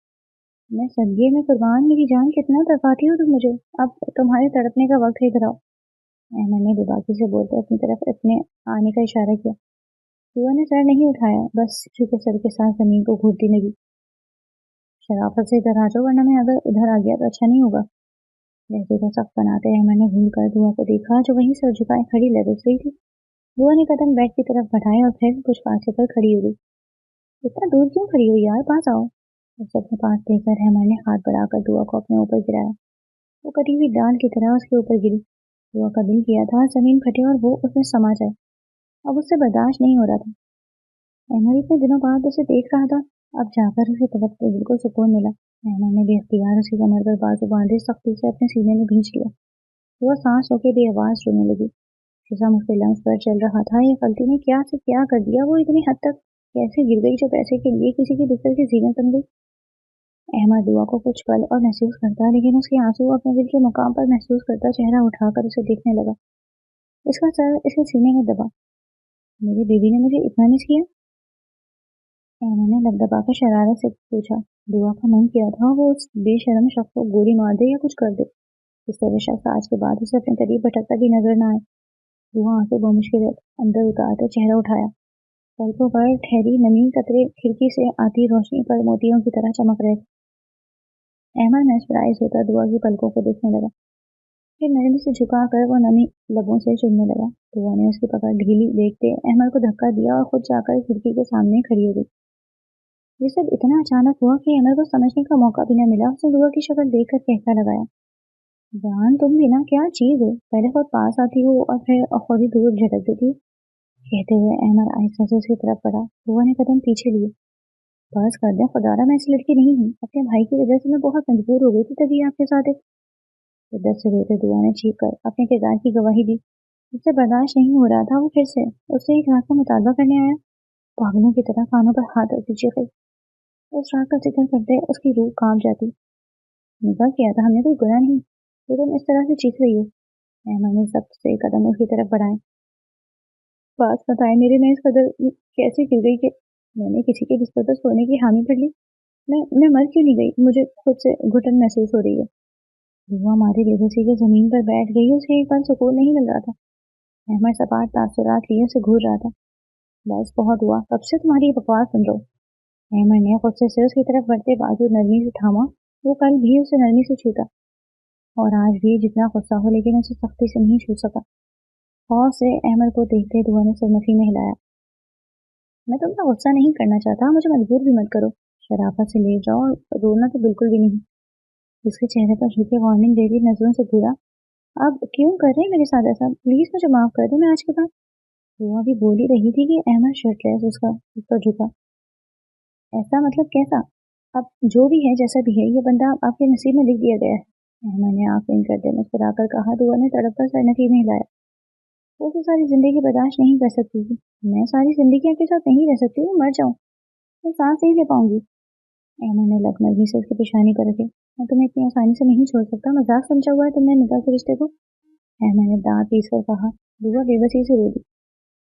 मैं सदये में कुर्बान, मेरी जान कितना तड़पाती हो तुम मुझे। अब तुम्हारे तड़पने का वक्त है, इधर आओ। अहमद ने बेबाकी से बोलते अपनी तरफ अपने आने का इशारा किया। धुआं ने सर नहीं उठाया, बस झुके सर के साथ जमीन को घूरती लगी। शराफत से इधर आ जाओ, वरना मैं अगर उधर आ गया तो अच्छा नहीं होगा। लहजे को सख्त बनाते अहमद ने घूर कर धुआं को देखा, जो वहीं सर झुकाए खड़ी लरस रही थी। धुआं ने कदम बेड की तरफ बढ़ाए और फिर कुछ पास होकर खड़ी हो गई। इतना दूर क्यों खड़ी हो यार, पास आओ। उस अपने पास देखकर रहमान ने हाथ बढ़ाकर दुआ को अपने ऊपर गिराया। वो कटी हुई डाल की तरह उसके ऊपर गिरी। दुआ का दिल किया था जमीन फटे और वो उसमें समा जाए। अब उससे बर्दाश्त नहीं हो रहा था। अहमद इतने दिनों बाद उसे देख रहा था। अब जाकर उसे तड़प को बिल्कुल सुकून मिला। अहमद ने बेख्तियार उसकी कमर पर बाजू बांधे सख्ती से अपने सीने में भींच लिया। वो सांस रोके बेआवाज रोने लगी। जिसम उसके लंग्स पर चल रहा था, ये गलती ने क्या से क्या कर दिया। वो इतनी हद तक कैसे गिर गई जो पैसे के लिए किसी के बिस्तर की जीनत बन गई। अहमद दुआ को कुछ पल और महसूस करता, लेकिन उसके आंसू अपने दिल के मुकाम पर महसूस करता चेहरा उठाकर उसे देखने लगा। इसका सर इसके सीने में दबा। मेरी बीवी ने मुझे इतना मिस किया? अहमद ने लबदबा कर शरारत से पूछा। दुआ का मन किया था वो उस बेशरम शख्स को गोली मार दे या कुछ कर दे। इस तरह शख्स आज के बाद उसे अपने करीब भटकता भी नजर न आए। दुआ आंसू बमुश्किल अंदर उतारते चेहरा उठाया। पलकों पर ठहरी नमी कतरे खिड़की से आती रोशनी पर मोतियों की तरह चमक रहे थे। अहमद मैस्मराइज होता दुआ की पलकों को देखने लगा। फिर नरमी से झुकाकर वो नमी लबों से चुनने लगा। दुआ ने उसकी पकड़ ढीली देखते अहमद को धक्का दिया और खुद जाकर खिड़की के सामने खड़ी हो गई। ये सब इतना अचानक हुआ कि अहमद को समझने का मौका भी न मिला। उसने दुआ की शक्ल देखकर कहता लगाया, जान तुम भी ना क्या चीज हो, पहले खुद पास आती हो और फिर खुद ही दूर झटक देती हो। कहते हुए अहमद आहिस्ता से उसकी तरफ बढ़ा। दुआ ने कदम पीछे लिए। बस कर दे खुदारा, मैं ऐसी लड़की नहीं हूँ। अपने भाई की वजह से मैं बहुत मजबूर हो गई थी, तभी आपके साथ एक शिद्दत से रोते दुआ ने चीख कर अपने किरदार की गवाही दी। उससे बर्दाश्त नहीं हो रहा था। वो फिर से उससे एक रात का मुतालबा करने आया। पागलों की तरह कानों पर हाथ रख दीजिए गई। उस रात का जिक्र करते उसकी रूह कांप जाती। निकाह किया था हमने, कोई गुनाह नहीं, तो तुम इस तरह से चीख रही हो। अहमद ने सख्त से कदम उसकी तरफ बढ़ाए। बात बताए मेरे में इस कदर कैसे गिर गई कि मैंने किसी के बिस्तर पर सोने की हामी भर ली। मैं मर क्यों नहीं गई? मुझे खुद से घुटन महसूस हो रही है। दुआ मारी बेबसी के जमीन पर बैठ गई। उसे एक बार सुकून नहीं मिल रहा था। अहमद सपाट तासुरात लिए उसे घूर रहा था। बस बहुत हुआ, कब से तुम्हारी बकवास सुन रहा हूँ। अहमद ने खुद से उसकी तरफ बढ़ते बाजू नरमी से थामा। वो कल भी उसे नरमी से छूता और आज भी जितना गुस्सा हो, लेकिन उसे सख्ती से नहीं छू सका। खौफ से अहमद को देखते दुआ ने सरनफी में हिलाया। मैं तुमसे गुस्सा नहीं करना चाहता, मुझे मजबूर भी मत करो। शराफत से ले जाओ, और रोना तो बिल्कुल भी नहीं। उसके चेहरे पर झुके वार्निंग दे रही नजरों से घूरा। अब क्यों कर रहे हैं मेरे साथ ऐसा? प्लीज मुझे माफ कर दो, मैं आज के बाद। दुआ भी बोल ही रही थी कि अहमद शर्टलेस उसका उस पर झुका। ऐसा मतलब कैसा? अब जो भी है जैसा भी है, ये बंदा आपके नसीब में लिख दिया गया है। अहमद ने आंख बंद करते मुस्कुराकर कहा। दुआ ने तड़प कर सरनफी में हिलाया। वो तो सारी जिंदगी बर्दाश्त नहीं कर सकती थी। मैं सारी जिंदगी आपके साथ नहीं रह सकती हूँ, मर जाऊँ, मैं सांस नहीं ले पाऊंगी। अहमद ने लग नरमी से उसकी पेशानी पर रखे। मैं तुम्हें इतनी आसानी से नहीं छोड़ सकता, मजाक समझा हुआ है तुमने निकाह के रिश्ते को। अहमद ने दांत पीस कर कहा। दुआ बेबसी से रो दी।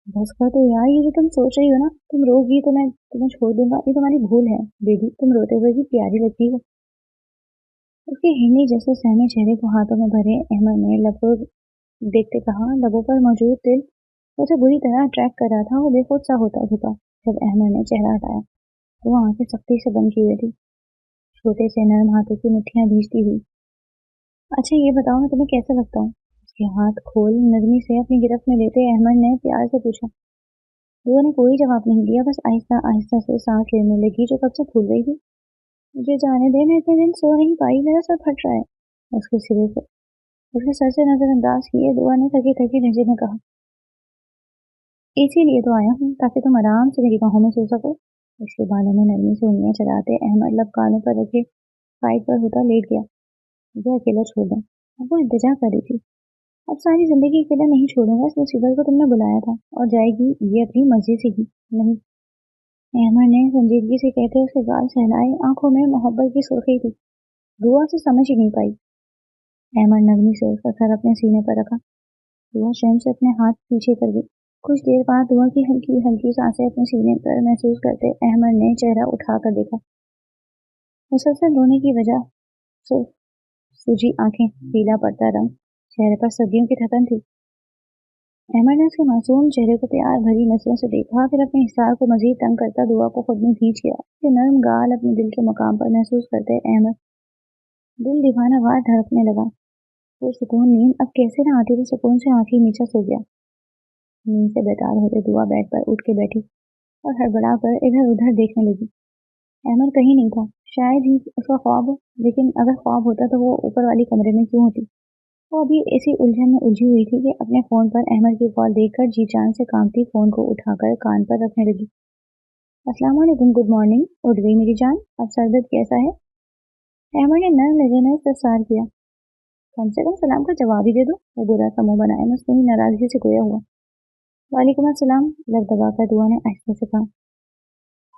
बस कर दो यार, ये जो तुम सोच रही हो ना, तुम रोगी तो मैं तुम्हें छोड़ दूंगा, ये तुम्हारी भूल है। बेबी, तुम रोते हुए भी प्यारी लगती हो। उसके हिरनी जैसे सहमे चेहरे को हाथों में भरे अहमद ने लबों देखते कहा। लबों पर मौजूद तिल उसे बुरी तरह अट्रैक्ट कर रहा था। वो बेखुद सा होता झुका जब अहमद ने चेहरा हटाया। वो आंखें सख्ती से बंद किए थी, छोटे से नरम हाथों की मुट्ठियां भींचती हुई। अच्छा ये बताओ, मैं तुम्हें कैसे लगता हूँ? उसके हाथ खोल नरमी से अपनी गिरफ्त में लेते अहमद ने प्यार से पूछा। वो ने कोई जवाब नहीं दिया, बस आहिस्ता आहिस्ता से सांस लेने लगी जो कब से फूल रही थी। मुझे जाने दे, मैं इतने दिन सो नहीं पाई, मेरा सर फट रहा है। उसके सिरे से उसके सर से नजरअंदाज किए दुआ ने थकी थकी लहजे में कहा, इसीलिए तो आया हूँ ताकि तुम आराम से मेरी बाहों में सो सको। उसके बालों में नरमी से उंगलियां चलाते अहमद लब कानों पर रखे साइड पर होता लेट गया। मुझे अकेला छोड़ दें। अब वो इंतजार कर रही थी। अब सारी जिंदगी अकेला नहीं छोड़ूंगा, इस मुसीबत को तुमने बुलाया था और जाएगी ये अपनी मर्जी से ही नहीं। अहमद ने संजीदगी से कहते उसके गाल सहलाए। आंखों में मोहब्बत की सुर्खी थी। दुआ से समझ ही नहीं पाई। अहमद नरमी से उसका सर अपने सीने पर रखा। दुआ शर्म से अपने हाथ पीछे कर गई। कुछ देर बाद दुआ की हल्की हल्की सांसें अपने सीने पर महसूस करते अहमद ने चेहरा उठाकर देखा। मुसलसल रोने की वजह सिर्फ सूजी आंखें, पीला पड़ता रंग, चेहरे पर सर्दियों की थकन थी। अहमद ने उसके मासूम चेहरे को प्यार भरी नजरों से देखा, फिर अपने हिसार को मजीद तंग करता दुआ को खुद में भींच गया। उसके नरम गाल अपने दिल के मुकाम पर महसूस करते अहमद दिल दीवाना वार धड़कने लगा। वो सुकून नींद अब कैसे न आती, वो सुकून से आंखें नीचे सो गया। नींद से बेतार होते दुआ बेड पर उठ के बैठी। और हड़बड़ा कर इधर उधर देखने लगी। अहमद कहीं नहीं था। शायद ही उसका ख्वाब हो, लेकिन अगर ख्वाब होता तो वो ऊपर वाली कमरे में क्यों होती। वो अभी इसी उलझन में उलझी हुई थी कि अपने फोन पर अहमद की कॉल देखकर जी जान से कांपती फोन को उठाकर कान पर रखने लगी। अस्सलाम वालेकुम, गुड मॉर्निंग। उठ गई मेरी जान, अब सरदर्द कैसा है? अहमद ने नर्म लहजे में इस्तफसार किया। कम से कम सलाम का जवाब ही दे दो, वो बुरा सा मुंह बनाया मसनूनी नाराजगी से गोया हुआ। वालेकुम अस्सलाम, लब दबाकर दुआ ने आहिस्ता से कहा।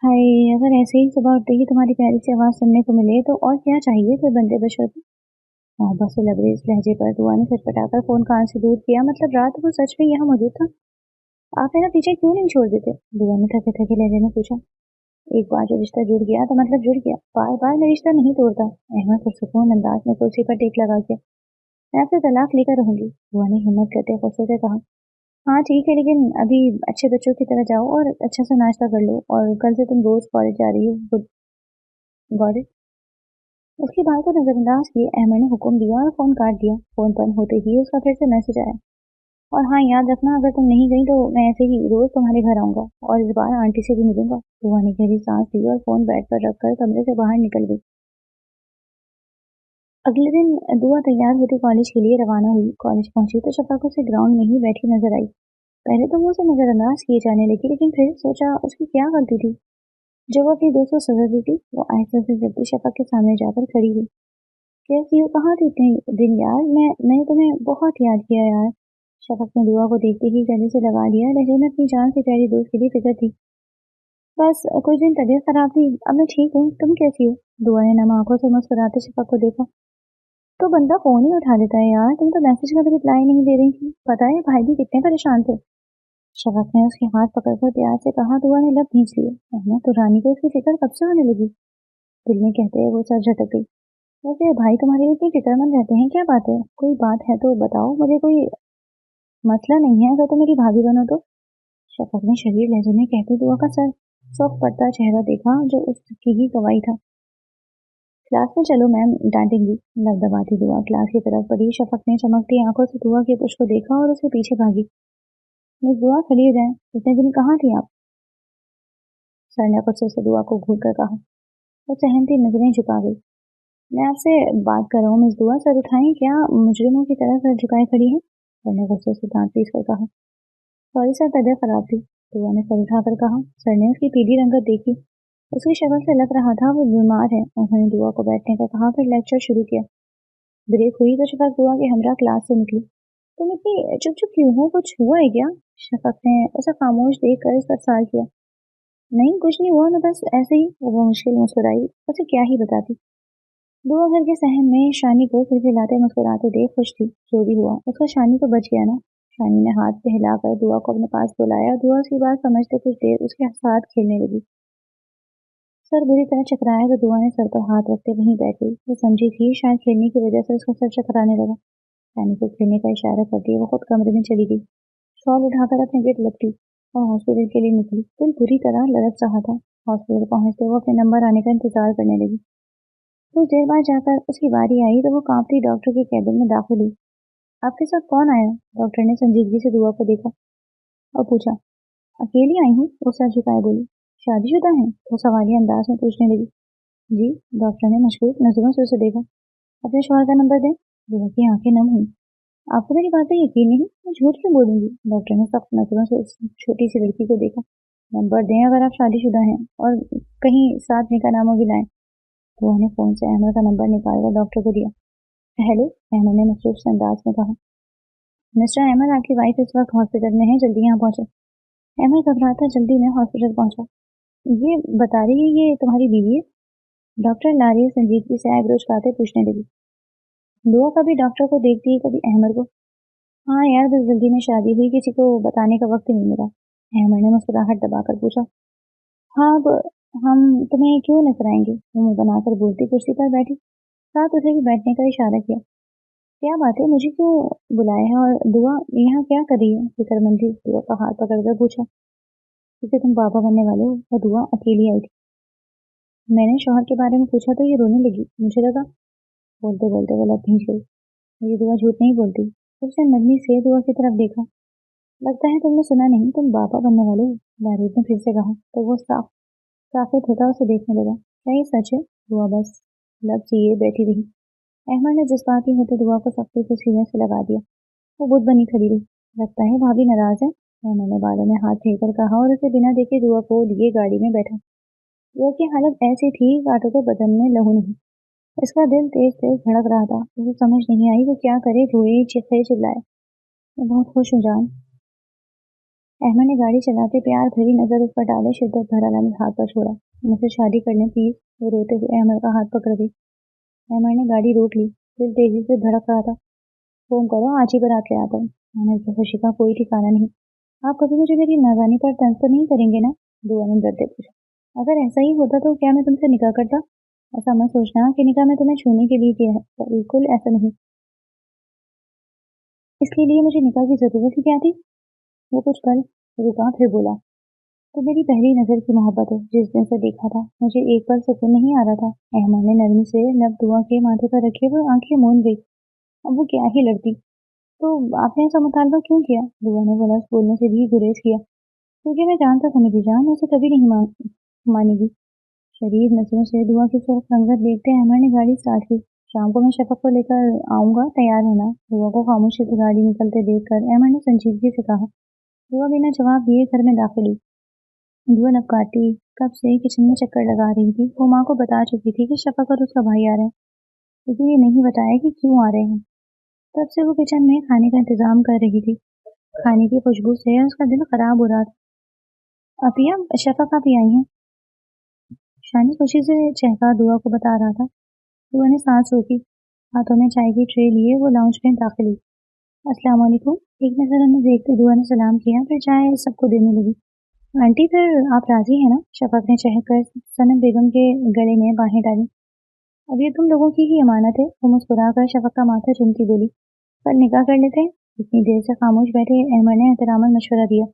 हाय, अगर ऐसे ही सुबह उठते ही तुम्हारी प्यारी सी आवाज़ सुनने को मिले तो और क्या चाहिए फिर बंदे बशर को। मोहब्बत से लबरेज लहजे पर दुआ ने खटखटाकर फोन कान से दूर किया। मतलब रात वो सच में यहाँ मौजूद था? आप मेरा पीछे क्यों नहीं छोड़ देते? दुआ ने थके थके लहजे में पूछा। एक बार जो रिश्ता जुड़ गया तो मतलब जुड़ गया, बार बार मैं रिश्ता नहीं तोड़ता। अहमद पुरसकून अंदाज में कुर्सी पर टेक लगा के। मैं आपसे तलाक लेकर रहूंगी, दुआ ने हिम्मत करते गुस्से से कहा। हाँ ठीक है, लेकिन अभी अच्छे बच्चों की तरह जाओ और अच्छा सा नाश्ता कर लो, और कल से तुम रोज कॉलेज जा रही हो। Got it. उसकी बात को नजरअंदाज किए अहमद ने हुक्म दिया और फोन काट दिया। फोन बंद होते ही उसका फिर से मैसेज आया। और हाँ, याद रखना, अगर तुम नहीं गई तो मैं ऐसे ही रोज तुम्हारे घर आऊंगा, और इस बार आंटी से भी मिलूंगा। दुआ ने गहरी सांस ली और फोन बेड पर रखकर कमरे से बाहर निकल गई। अगले दिन दुआ तैयार होती कॉलेज के लिए रवाना हुई। कॉलेज पहुंची तो शफाक उसे ग्राउंड में ही बैठी नजर आई। पहले तो वो उसे नजरअंदाज किए जाने लगी, लेकिन फिर सोचा उसकी क्या गलती थी जो वो अपनी दोस्त को सजा दी थी। वो आहिस्ता से जल्दी शफाक के सामने जाकर खड़ी हुई। कैसी हो, कहाँ थी इतने दिन यार? मैंने तुम्हें बहुत याद किया यार। शफक ने दुआ को देखते ही गले से लगा लिया। लहजे में अपनी जान से प्यारी दोस्त के लिए फिक्र थी। बस कुछ दिन तबीयत खराब थी, अब मैं ठीक हूँ। तुम कैसी हो? दुआ ने नम आंखों से मुस्कुराते शफक को देखा। तो बंदा फोन ही उठा लेता है यार, तुम तो मैसेज का भी रिप्लाई नहीं दे रही थी। पता है भाई भी कितने परेशान थे। शफक ने उसके हाथ पकड़कर प्यार से कहा। दुआ ने लब खींच लिए। अहमद तो रानी को उसकी फिक्र कब से होने लगी, दिल में कहते हुए वो सर झटक गई। वैसे भाई तुम्हारे लिए इतनी फिक्रमंद रहते हैं, क्या बात है? कोई बात है तो बताओ मुझे, कोई मसला नहीं है अगर तुम मेरी भाभी बनो तो। शफक ने शरीर लहजे में कहते दुआ का सर सौख पड़ता चेहरा देखा जो उसकी ही गवाही था। क्लास में चलो, मैम डांटेंगी। लब दबाती दुआ क्लास की तरफ बढ़ी। शफक ने चमकती आंखों से दुआ के पुश को देखा और उसके पीछे भागी। मिस दुआ खड़ी हो जाए, इतने दिन कहाँ थी आप? सर ने गुस्से से दुआ को घूर कर कहा। वो सहमती नजरें झुका गई। मैं आपसे बात कर रहा हूँ मिस दुआ, सर उठाएं क्या? मुजरिमों की तरह सर झुकाए खड़ी है। सर ने गुस्से से दांत पीस कर कहा। सॉरी सर, तबीयत खराब थी, दुआ ने सर उठाकर कहा। सर ने उसकी पीली रंगत देखी। उसकी शक्ल से लग रहा था वो बीमार है। उन्होंने दुआ को बैठने का कहा, फिर लेक्चर शुरू किया। ब्रेक हुई तो शफक दुआ के हमरा क्लास से निकली। तुम इतनी चुप चुप क्यों हो, कुछ हुआ है क्या? शफक ने उसे खामोश देख कर इस्तफसार किया। नहीं कुछ नहीं हुआ, मैं बस ऐसे ही। वो मुश्किल मुस्कुराई। उसे क्या ही बताती। दुआ घर के सहन में शानी को खिलखिलाते मुस्कुराते देख खुश थी। जो भी हुआ उसका शानी तो बच गया ना। शानी ने हाथ से हिलाकर दुआ को अपने पास बुलाया। दुआ उसकी बात समझते कुछ देर उसके साथ खेलने लगी। सर बुरी तरह चकराया तो दुआ ने सर पर हाथ रखते वहीं बैठ गई। वो समझी थी शायद खेलने की वजह से उसका सर चकराने लगा। शानी को खेलने का इशारा कर दिया। वो खुद कमरे में चली गई। शॉल उठाकर अपने गेट लपटी और हॉस्पिटल के लिए निकली। दिल बुरी तरह लड़क रहा था। हॉस्पिटल पहुंचते वो अपने नंबर आने का इंतजार करने लगी। कुछ देर बाद जाकर उसकी बारी आई तो वो कांपती डॉक्टर के कैबिन में दाखिल हुई। आपके साथ कौन आया? डॉक्टर ने संजीदगी से दुआ को देखा और पूछा। अकेली आई हूँ, वो सर झुकाए बोली। शादीशुदा हैं? वो सवालिया अंदाज में पूछने लगी। जी। डॉक्टर ने मशकूक नजरों से उसे देखा। अपने शौहर का नंबर दें। दुआ की आंखें नम हुई। आपको मेरी बात पे यकीन नहीं? मैं झूठ क्यों बोलूंगी? डॉक्टर ने सख्त नजरों से उस छोटी सी लड़की को देखा। नंबर दें अगर आप शादीशुदा हैं, और कहीं साथ निकाह नामा भी लाएं। दुआ ने फोन से अहमद का नंबर निकालकर डॉक्टर को दिया। हेलो, अहमद ने मसरूफ से अंदाज में कहा। मिस्टर अहमद, आपकी वाइफ इस वक्त हॉस्पिटल में है, जल्दी यहाँ पहुंचे। अहमद घबराता जल्दी में हॉस्पिटल पहुंचा। ये बता रही है ये तुम्हारी बीवी है? डॉक्टर लारिया संजीदगी से आईब्रो उचकाते पूछने लगी। दुआ कभी डॉक्टर को देखती है कभी अहमद को। हाँ यार, बस जल्दी में शादी हुई, किसी को बताने का वक्त ही नहीं मिला। अहमद ने मुस्कुराहट दबाकर पूछा। हाँ, अब हम तुम्हें क्यों नजर आएंगे? मुंह बनाकर बोलती कुर्सी पर बैठी। साथ उसे भी बैठने का इशारा किया। क्या बात है, मुझे क्यों बुलाया है? और दुआ यहाँ क्या कर रही है? फिक्रमंदी दुआ का हाथ पकड़कर पूछा। क्योंकि तुम पापा बनने वाले हो। और दुआ अकेली आई थी। मैंने शौहर के बारे में पूछा तो ये रोने लगी। मुझे लगा। बोलते बोलते वो लब भींच गई। मेरी दुआ झूठ नहीं बोलती। फिर से नन्ही से दुआ की तरफ देखा। लगता है तुमने सुना नहीं, तुम बाबा बनने वाले हो, बारूद ने फिर से कहा। तो वो साकित होता उसे देखने लगा। क्या ये सच है? दुआ बस लब चाहिए बैठी रही। अहमद ने जज्बाती होते दुआ को सख्ती से सीने से लगा दिया। वो बुत बनी खड़ी रही। लगता है भाभी नाराज है, अहमद ने बालों में हाथ फेंक कर कहा और उसे बिना देखे दुआ को लिए गाड़ी में बैठा। दुआ की हालत ऐसी थी, कांटों के बदन में लहू नहीं। इसका दिल तेज तेज धड़क रहा था। उसे समझ नहीं आई वो क्या करे, रोए चीखे चिल्लाए। मैं बहुत खुश हूँ जान। अहमद ने गाड़ी चलाते प्यार भरी नजर उस पर डाले, शिद्दत भरा लम्हा हाथ पर छोड़ा। मुझसे शादी कर लें प्लीज। वो रोते हुए अहमद का हाथ पकड़ गई। अहमद ने गाड़ी रोक ली। दिल तेजी से धड़क रहा था। फोन करो, आज ही बारात ले आता हूँ। अहमद की खुशी का कोई ठिकाना नहीं। आप कभी मुझे मेरी नादानी पर तंज तो नहीं करेंगे ना? दुआ ने डरते पूछा। अगर ऐसा ही होता तो क्या मैं तुमसे निकाह करता? ऐसा मत सोचना कि निकाह में तुम्हें छूने के लिए किया है, बिल्कुल ऐसा नहीं। इसके लिए मुझे निकाह की जरूरत ही क्या थी? वो कुछ पल रुका, फिर बोला। तो मेरी पहली नजर की मोहब्बत है, जिस दिन से देखा था मुझे एक पल सुकून नहीं आ रहा था। अहमद ने नरमी से लब दुआ के माथे पर रखे वो आंखें मूंद गई। अब वो क्या ही लड़ती। तो आपने ऐसा मुतालबा क्यों किया? दुआ ने बोला, बोलने से भी गुरेज किया। क्योंकि मैं जानता था मेरी जान उसे कभी नहीं मानेगी। शरीर नजरों से दुआ की तरफ रंगत देखते अहमद ने गाड़ी स्टार्ट की। शाम को मैं शफक को लेकर आऊंगा, तैयार रहना। दुआ को खामोशी से गाड़ी निकलते देखकर अहमद ने संजीदगी से कहा। दुआ बिना जवाब दिए घर में दाखिल हुई। दुआ लब काटी कब से किचन में चक्कर लगा रही थी। वो माँ को बता चुकी थी कि शफक और उसका भाई आ रहे हैं, लेकिन ये नहीं बताया कि क्यों आ रहे हैं। तब से वो किचन में खाने का इंतजाम कर रही थी। खाने की खुशबू से उसका दिल खराब हो रहा था। अपिया, शफक आप आई हैं। शानी खुशी से चहका दुआ को बता रहा था। दुआ ने सांस रोकी। हाथों में चाय की ट्रे लिए वो लाउंज में दाखिल हुई। अस्सलाम वालेकुम। एक नजर हमें देखते दुआ ने सलाम किया, फिर चाय सबको देने लगी। आंटी, फिर आप राजी हैं ना? शफक ने चहक कर सनम बेगम के गले में बाहें डाली। अब ये तुम लोगों की ही अमानत है। वो मुस्कुरा कर शफक का माथा चूमती बोली। कल निकाह कर लेते हैं। इतनी देर से खामोश बैठे अहमद ने एहतरामन मशवरा दिया।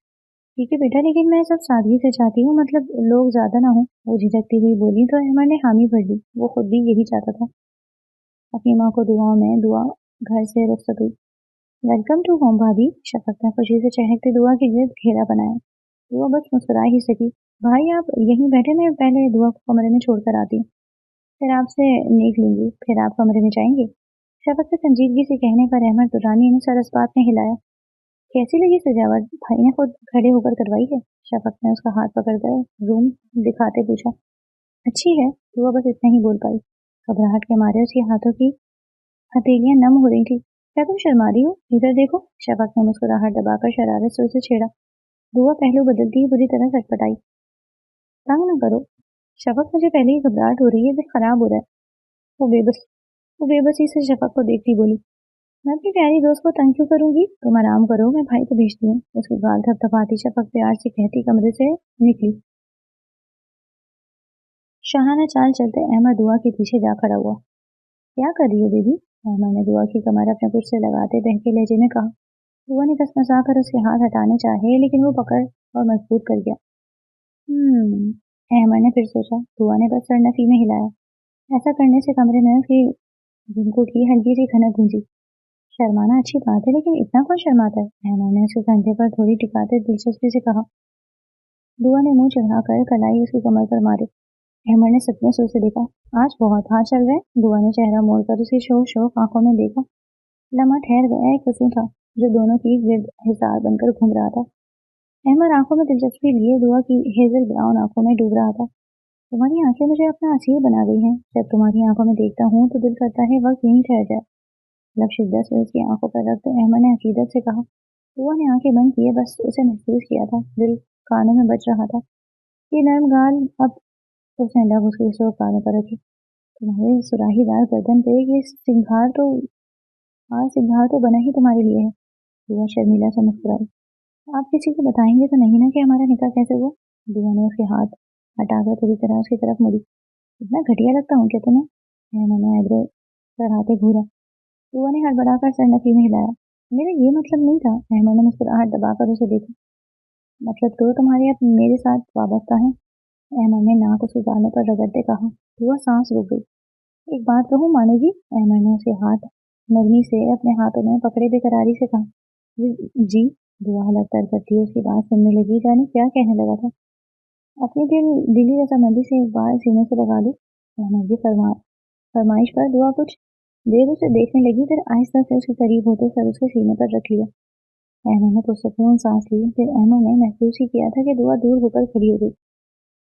ठीक है बेटा, लेकिन मैं सब सादगी से चाहती हूँ, मतलब लोग ज्यादा ना हो। वो झिझकती हुई बोली तो अहमद ने हामी भर ली। वो खुद भी यही चाहता था। अपनी माँ को दुआओं में दुआ घर से रुखसत हुई। वेलकम टू होम भाभी। शफक ने खुशी से चहकते दुआ के गिर्द घेरा बनाया। दुआ बस मुस्कुरा ही सकी। भाई आप यहीं बैठे, मैं पहले दुआ को कमरे में छोड़कर आती हूँ, फिर आपसे नेक लूंगी, फिर आप कमरे में जाएंगे। शफक के संजीदगी से कहने पर अहमद दुरानी ने सर इस बात में हिलाया। कैसी लगी सजावट? भाई ने खुद खड़े होकर करवाई है? शफक ने उसका हाथ पकड़कर रूम दिखाते पूछा। अच्छी है। दुआ बस इतना ही बोल पाई। घबराहट के मारे उसके हाथों की हथेलियां नम हो रही थी। क्या तुम शर्मा रही हो? इधर देखो। शफक ने मुस्कुराहट दबाकर शरारत से उसे छेड़ा। दुआ पहलू बदलती ही बुरी तरह सटपटाई। तंग न करो शफक, मुझे पहले ही घबराहट हो रही है, दिल खराब हो रहा है। वो बेबस वो बेबसी से शफक को देखती बोली। मैं अपनी प्यारी दोस्त को तंग क्यों करूंगी? तुम आराम करो, मैं भाई को भेजती हूँ। उसकी गाल थपथपाती शफक प्यार से कहती कमरे से निकली। शाहाना चाल चलते अहमद दुआ के पीछे जा खड़ा हुआ। क्या कर रही हो बेबी? अहमद ने दुआ की कमर अपने कुछ से लगाते बहके लहजे में कहा। दुआ ने कसमसा कर उसके हाथ हटाने चाहे, लेकिन वो पकड़ और मजबूत कर गया। अहमद ने फिर सोचा। दुआ ने बस सर नफी में हिलाया। ऐसा करने से कमरे में उसकी झुमकों की हल्की सी खनक गूंजी। शर्माना अच्छी बात है, लेकिन इतना कौन शर्माता है? अहमद ने उसके कंधे पर थोड़ी टिकाते दिलचस्पी से कहा। दुआ ने मुंह चढ़ाकर कलाई उसकी कमर पर मारी। अहमद ने सपने से उसे देखा। आज बहुत हाथ चल रहे हैं। दुआ ने चेहरा मोड़कर उसे शोक शोक आंखों में देखा। लम्हा ठहर गया। एक हुस्न था जो दोनों की गिर्द हिसार बनकर घूम रहा था। अहमद आंखों में दिलचस्पी लिए दुआ की हेजल ब्राउन आंखों में डूब रहा था। तुम्हारी आंखें मुझे अपना असीर बना गई हैं। जब तुम्हारी आंखों में देखता हूँ तो दिल करता है वक्त यहीं ठहर जाए। लब शिद्दत से उसकी आंखों पर रखते अहमद ने अकीदत से कहा। दुआ ने आंखें बंद किए, बस उसे महसूस किया था। दिल कानों में बज रहा था। ये नर्म गाल। अब उसने लब उसके सो कानों पर रखी। तुम्हारे सुराहीदार गर्दन पे ये सिंगार तो बना ही तुम्हारे लिए है। दुआ शर्मिला से मुस्कुराई। आप किसी को बताएंगे तो नहीं ना कि हमारा निकाह कैसे हुआ? दुआ ने उसके हाथ हटाकर पूरी तरह उसकी तरफ मुड़ी। इतना घटिया लगता हूँ क्या तुम्हें? मैंने आईब्रो चढ़ाते घूरा। दुआ ने हड़बड़ाकर सर नफी में हिलाया। मेरा ये मतलब नहीं था। अहमद ने मुस्कुराहट दबाकर उसे देखा। मतलब तो तुम्हारे अब मेरे साथ वाबस्ता है? अहमद ने नाक उसके गालों पर रगड़ते कहा। दुआ सांस रुक गई। एक बात कहूँ, मानोगी? अहमद ने उसके हाथ नरमी से अपने हाथों में पकड़े बेकरारी से कहा। जी। दुआ हलक तर करती हुई उसकी बात सुनने लगी, जाने क्या कहने लगा था। अपनी दिली रजामंदी से एक बार सीने से लगा ली। अहमद की फरमाइश पर दुआ कुछ देर उसे देखने लगी, फिर आहिस्ता से उसके करीब होते सर उसके सीने पर रख लिया। अहमद ने पुरसकून सांस ली। फिर अहमद ने महसूस ही किया था कि दुआ दूर होकर खड़ी हो गई।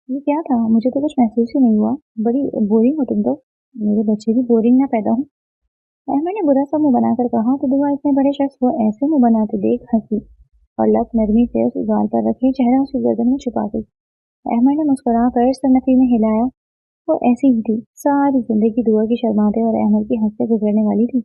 ये क्या था? मुझे तो कुछ महसूस ही नहीं हुआ। बड़ी बोरिंग हो तुम तो। मेरे बच्चे भी बोरिंग ना पैदा हो। अहमद ने बुरा सा मुंह बनाकर कहा तो दुआ इतने बड़े शख्स को ऐसे मुंह बनाते देख हंसी और लक नरमी से उस गाल पर रखे चेहरा उसकी गर्दन में छुपा गई। अहमद ने मुस्कुरा कर सर नफी में हिलाया। वो ऐसी ही थी, सारी जिंदगी दुआ की शर्माते और अहमद की हंसते गुजरने वाली थी।